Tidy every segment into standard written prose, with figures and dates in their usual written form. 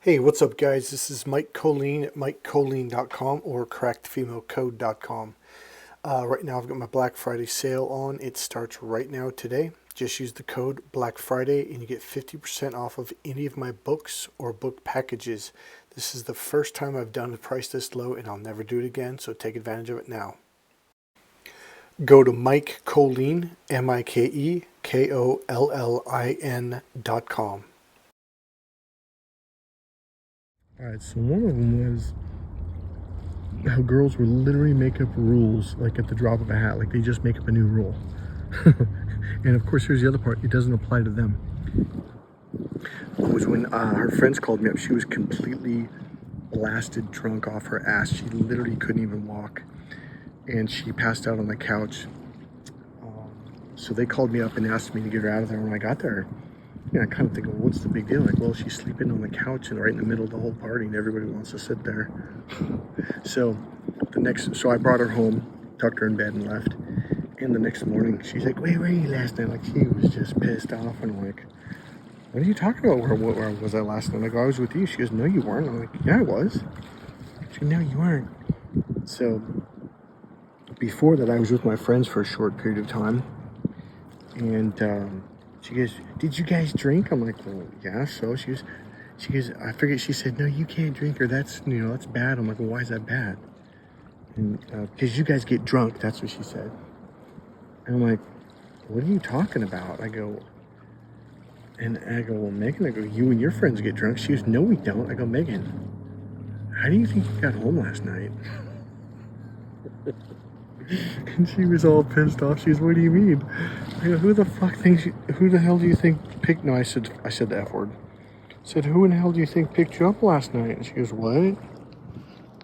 Hey, what's up, guys? This is Mike Colleen at MikeColleen.com or CrackedFemaleCode.com. Right now, I've got my Black Friday sale on. It starts right now today. Just use the code Black Friday and you get 50% off of any of my books or book packages. This is the first time I've done a price this low, and I'll never do it again, so take advantage of it now. Go to Mike Colleen, MikeKollin.com. Alright, so one of them was how girls will literally make up rules, like at the drop of a hat, like they just make up a new rule. And of course, here's the other part, it doesn't apply to them. It was when her friends called me up. She was completely blasted drunk off her ass. She literally couldn't even walk, and she passed out on the couch. So they called me up and asked me to get her out of there. When I got there, I kind of think, well, what's the big deal? Like, well, she's sleeping on the couch and right in the middle of the whole party, and everybody wants to sit there. So I brought her home, tucked her in bed, and left. And the next morning, she's like, wait, where were you last night? Like, she was just pissed off. And I'm like, what are you talking about? Where was I last night? I go, I was with you. She goes, no, you weren't. I'm like, yeah, I was. She goes, no, you weren't. So before that, I was with my friends for a short period of time. And she goes, did you guys drink? I'm like, well, yeah, so. She goes, I figured, she said, no, you can't drink, or that's bad. I'm like, well, why is that bad? And because you guys get drunk, that's what she said. And I'm like, what are you talking about? I go, well, Megan, I go, you and your friends get drunk. She goes, no, we don't. I go, Megan, how do you think you got home last night? And she was all pissed off. She goes, what do you mean? I go, who the hell do you think picked, no, I said the F word. I said, who in the hell do you think picked you up last night? And she goes, what?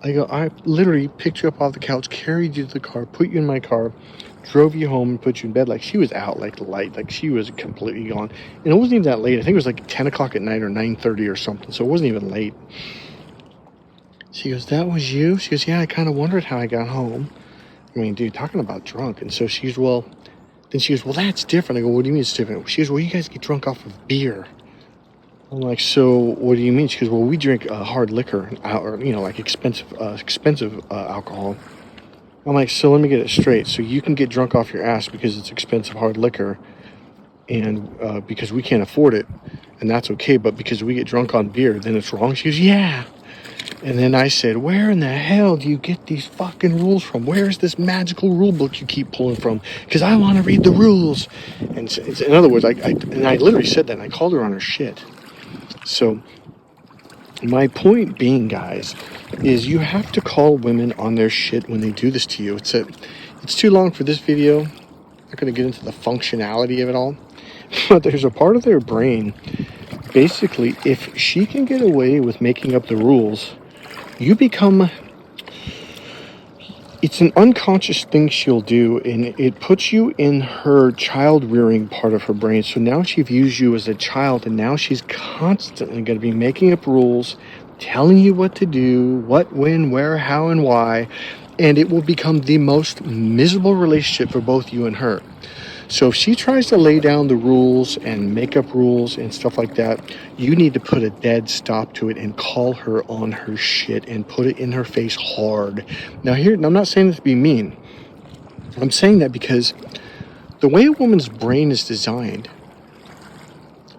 I go, I literally picked you up off the couch, carried you to the car, put you in my car, drove you home, and put you in bed. Like, she was out like light. Like, she was completely gone. And it wasn't even that late. I think it was like 10 o'clock at night or 9:30 or something. So it wasn't even late. She goes, that was you? She goes, yeah, I kind of wondered how I got home. I mean, dude, talking about drunk. And so she goes, well, that's different. I go, what do you mean it's different? She goes, well, you guys get drunk off of beer. I'm like, so what do you mean? She goes, well, we drink hard liquor, or, like expensive alcohol. I'm like, so let me get it straight. So you can get drunk off your ass because it's expensive hard liquor, and because we can't afford it, and that's okay, but because we get drunk on beer, then it's wrong? She goes, yeah. And then I said, where in the hell do you get these fucking rules from? Where's this magical rule book you keep pulling from? Because I want to read the rules. And so, in other words, I literally said that, and I called her on her shit. So my point being, guys, is you have to call women on their shit when they do this to you. It's too long for this video. I'm not going to get into the functionality of it all. But there's a part of their brain, basically, if she can get away with making up the rules, it's an unconscious thing she'll do, and it puts you in her child-rearing part of her brain. So now she views you as a child, and now she's constantly going to be making up rules, telling you what to do, what, when, where, how, and why, and it will become the most miserable relationship for both you and her. So if she tries to lay down the rules and make up rules and stuff like that, you need to put a dead stop to it and call her on her shit and put it in her face hard. Now I'm not saying this to be mean. I'm saying that because the way a woman's brain is designed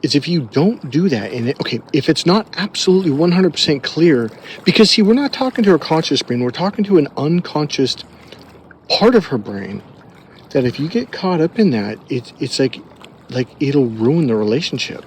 is if you don't do that, and if it's not absolutely 100% clear, because see, we're not talking to her conscious brain, we're talking to an unconscious part of her brain, that if you get caught up in that, it's like it'll ruin the relationship.